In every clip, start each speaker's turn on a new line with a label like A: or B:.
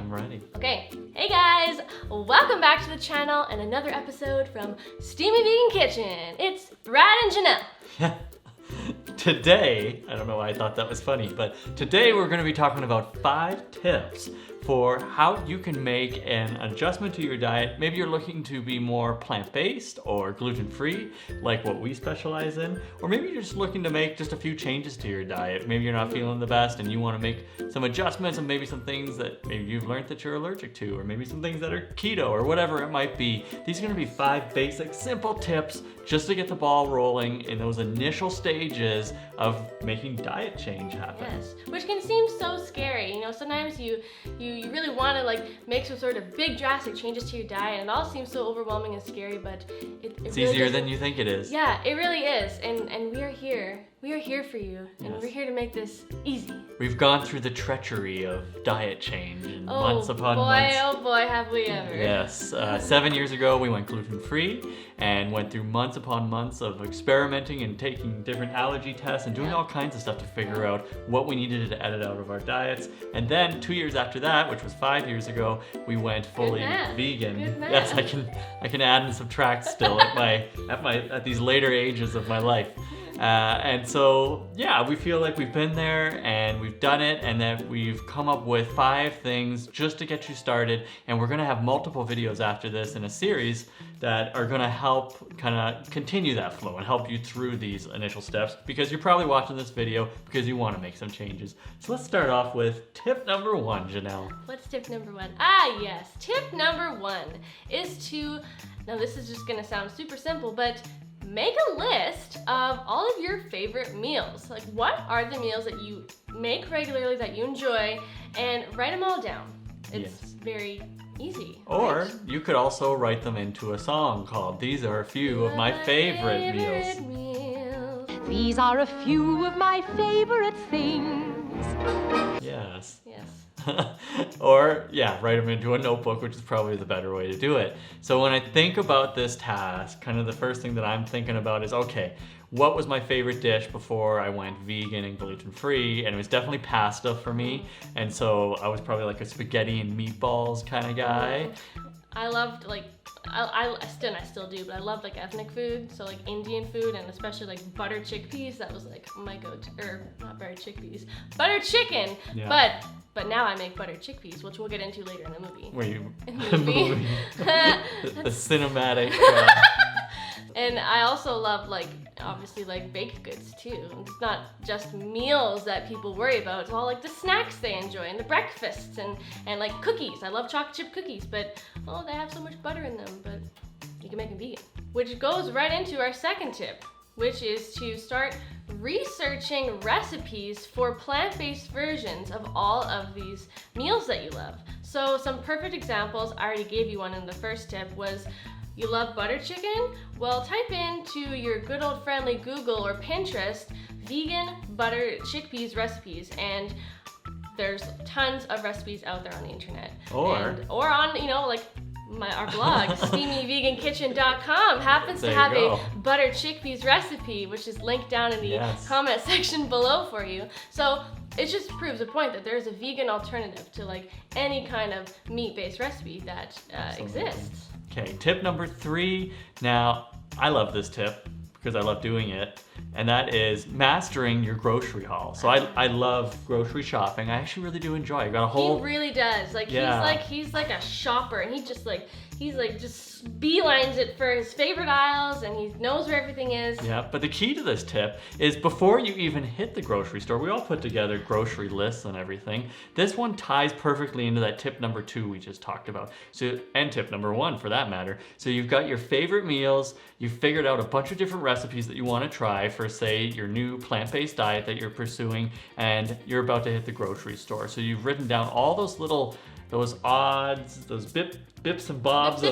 A: I'm ready.
B: Okay, hey guys, welcome back to the channel and another episode from Steamy Vegan Kitchen. It's Brad and Janelle.
A: Today, I don't know why I thought that was funny, but today we're going to be talking about 5 tips for how you can make an adjustment to your diet. Maybe you're looking to be more plant-based or gluten-free, like what we specialize in, or maybe you're just looking to make just a few changes to your diet. Maybe you're not feeling the best and you want to make some adjustments and maybe some things that maybe you've learned that you're allergic to, or maybe some things that are keto or whatever it might be. These are going to be 5 basic, simple tips just to get the ball rolling in those initial stages of making diet change happen.
B: Yes, which can seem so scary. You know, sometimes you really want to make some sort of big drastic changes to your diet, and it all seems so overwhelming and scary, but
A: it's
B: really
A: easier than you think it is.
B: Yeah, it really is, and we are here. We are here for you, and
A: Yes.
B: we're here to make this easy.
A: We've gone through the treachery of diet change and months upon
B: boy,
A: months.
B: Oh boy, have we ever.
A: Yes, 7 years ago we went gluten-free and went through months upon months of experimenting and taking different allergy tests and doing all kinds of stuff to figure out what we needed to edit out of our diets. And then 2 years after that, which was 5 years ago, we went fully vegan.
B: Good math.
A: Yes, I can add and subtract still at these later ages of my life. And so, yeah, we feel like we've been there and we've done it, and that we've come up with 5 things just to get you started. And we're gonna have multiple videos after this in a series that are gonna help kind of continue that flow and help you through these initial steps, because you're probably watching this video because you wanna make some changes. So let's start off with tip number 1, Janelle.
B: What's tip number 1? Yes, tip number 1 is to, now this is just gonna sound super simple, but make a list of all of your favorite meals. Like, what are the meals that you make regularly that you enjoy, and write them all down. It's very easy.
A: Or
B: right?
A: you could also write them into a song called "These Are a Few of My Favorite Meals."
C: These are a few of my favorite things.
A: Yes.
B: Yes.
A: Or, yeah, write them into a notebook, which is probably the better way to do it. So when I think about this task, kind of the first thing that I'm thinking about is, okay, what was my favorite dish before I went vegan and gluten-free? And it was definitely pasta for me. And so I was probably like a spaghetti and meatballs kind of guy.
B: I loved I still do, but I love ethnic food, so Indian food, and especially buttered chickpeas. That was my go-to, or not buttered chickpeas, buttered chicken.
A: Yeah.
B: But now I make buttered chickpeas, which we'll get into later in the movie.
A: Where you
B: In the movie.
A: the cinematic.
B: And I also love obviously baked goods too. It's not just meals that people worry about. It's all the snacks they enjoy, and the breakfasts, and cookies. I love chocolate chip cookies, but they have so much butter in them. But you can make them vegan, which goes right into our second tip, which is to start researching recipes for plant-based versions of all of these meals that you love. So some perfect examples, I already gave you one in the first tip, was you love butter chicken? Well, type into your good old friendly Google or Pinterest vegan butter chickpeas recipes, and there's tons of recipes out there on the internet. Or on, our blog, steamyvegankitchen.com happens to have a butter chickpeas recipe, which is linked down in the comment section below for you. So it just proves a point that there's a vegan alternative to any kind of meat-based recipe that exists.
A: Okay, tip number 3. Now, I love this tip because I love doing it, and that is mastering your grocery haul. So I love grocery shopping. I actually really do enjoy it. I got a whole...
B: He really does. He's like a shopper, and he just beelines it for his favorite aisles, and he knows where everything is.
A: Yeah, but the key to this tip is before you even hit the grocery store, we all put together grocery lists and everything. This one ties perfectly into that tip number 2 we just talked about. So, and tip number 1 for that matter. So you've got your favorite meals, you've figured out a bunch of different recipes that you want to try for, say, your new plant-based diet that you're pursuing, and you're about to hit the grocery store. So you've written down all those odds, those bips and bobs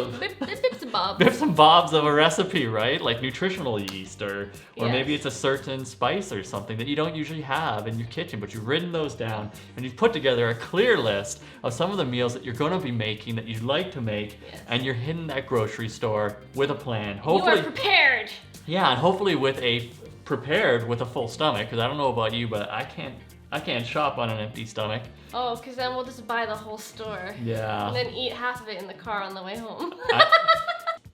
A: of a recipe, right? Like nutritional yeast, or maybe it's a certain spice or something that you don't usually have in your kitchen, but you've written those down and you've put together a clear list of some of the meals that you're going to be making, that you'd like to make, and you're hitting that grocery store with a plan. Hopefully,
B: you are prepared.
A: Yeah, and hopefully prepared with a full stomach, because I don't know about you, but I can't I can't shop on an empty stomach.
B: Oh, because then we'll just buy the whole store.
A: Yeah.
B: And then eat half of it in the car on the way home.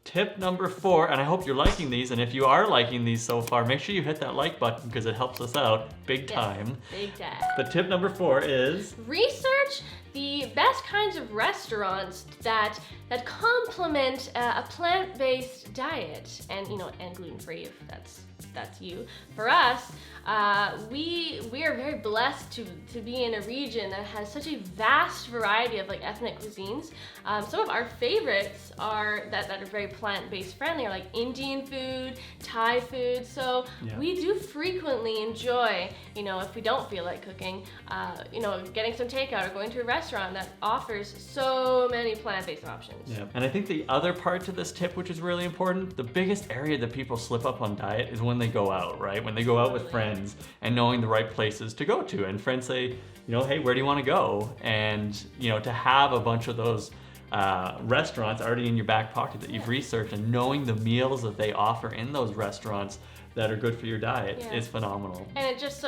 A: Tip number 4, and I hope you're liking these, and if you are liking these so far, make sure you hit that like button because it helps us out big time.
B: Big time.
A: But tip number 4 is
B: Research the best kinds of restaurants that complement a plant-based diet, and and gluten-free if that's you. For us, we are very blessed to be in a region that has such a vast variety of like ethnic cuisines. Some of our favorites are that are very plant-based friendly are like Indian food, Thai food. So we do frequently enjoy, if we don't feel like cooking, getting some takeout or going to a restaurant that offers so many plant-based options.
A: Yeah. And I think the other part to this tip, which is really important, the biggest area that people slip up on diet is when they go out, right? When they go out with friends and knowing the right places to go to. And friends say, hey, where do you want to go? And, to have a bunch of those restaurants already in your back pocket that you've researched and knowing the meals that they offer in those restaurants that are good for your diet is phenomenal.
B: And it just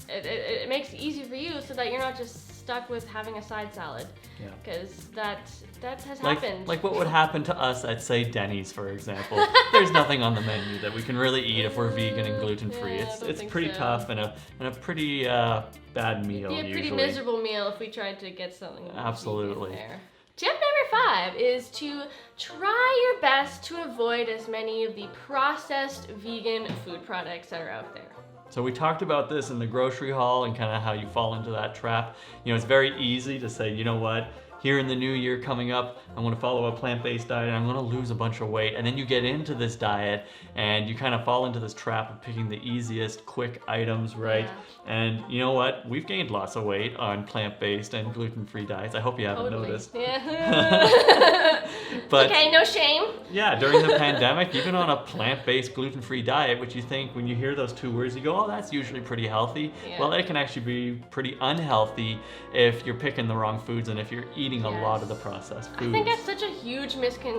B: it makes it easy for you so that you're not just stuck with having a side salad. Yeah. Because that has happened.
A: Like what would happen to us at, say, Denny's, for example. There's nothing on the menu that we can really eat if we're vegan and gluten-free. It's pretty tough and a pretty bad meal usually.
B: It'd be a pretty miserable meal if we tried to get something
A: Absolutely.
B: vegan there. Tip number 5 is to try your best to avoid as many of the processed vegan food products that are out there.
A: So we talked about this in the grocery haul and kind of how you fall into that trap. It's very easy to say, you know what, here in the new year coming up, I want to follow a plant-based diet and I'm going to lose a bunch of weight. And then you get into this diet and you kind of fall into this trap of picking the easiest, quick items, right? Yeah. And you know what? We've gained lots of weight on plant-based and gluten-free diets. I hope you haven't noticed.
B: Yeah. But okay, no shame.
A: Yeah, during the pandemic, even on a plant-based gluten-free diet, which you think when you hear those two words, you go, oh, that's usually pretty healthy. Yeah. Well, it can actually be pretty unhealthy if you're picking the wrong foods and if you're eating a lot of the processed foods.
B: I think that's such a huge Sorry, 1 second,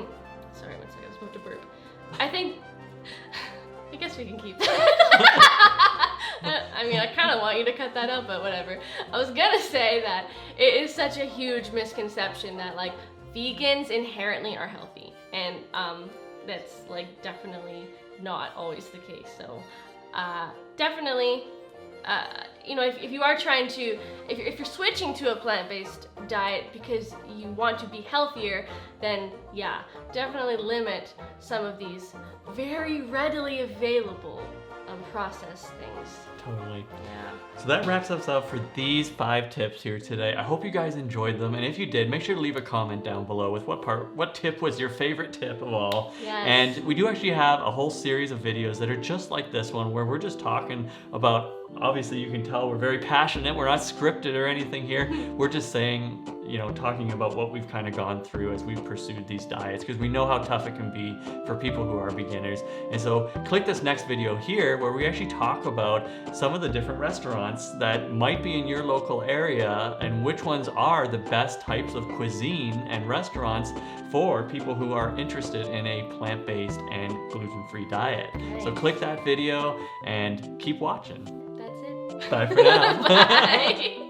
B: I was about to burp. I guess we can keep that. I kind of want you to cut that out, but whatever. I was gonna say that it is such a huge misconception that like vegans inherently are healthy, and that's like definitely not always the case. So definitely, if you are trying to, if you're switching to a plant-based diet because you want to be healthier, then yeah, definitely limit some of these very readily available processed things.
A: Totally.
B: Yeah.
A: So that wraps us up for these 5 tips here today. I hope you guys enjoyed them, and if you did, make sure to leave a comment down below with what tip was your favorite tip of all.
B: Yes.
A: And we do actually have a whole series of videos that are just like this one, where we're just talking about, obviously you can tell we're very passionate, we're not scripted or anything here. We're just saying, talking about what we've kind of gone through as we've pursued these diets, because we know how tough it can be for people who are beginners. And so click this next video here where we actually talk about some of the different restaurants that might be in your local area and which ones are the best types of cuisine and restaurants for people who are interested in a plant-based and gluten-free diet. Nice. So click that video and keep watching.
B: That's it.
A: Bye for now.
B: Bye.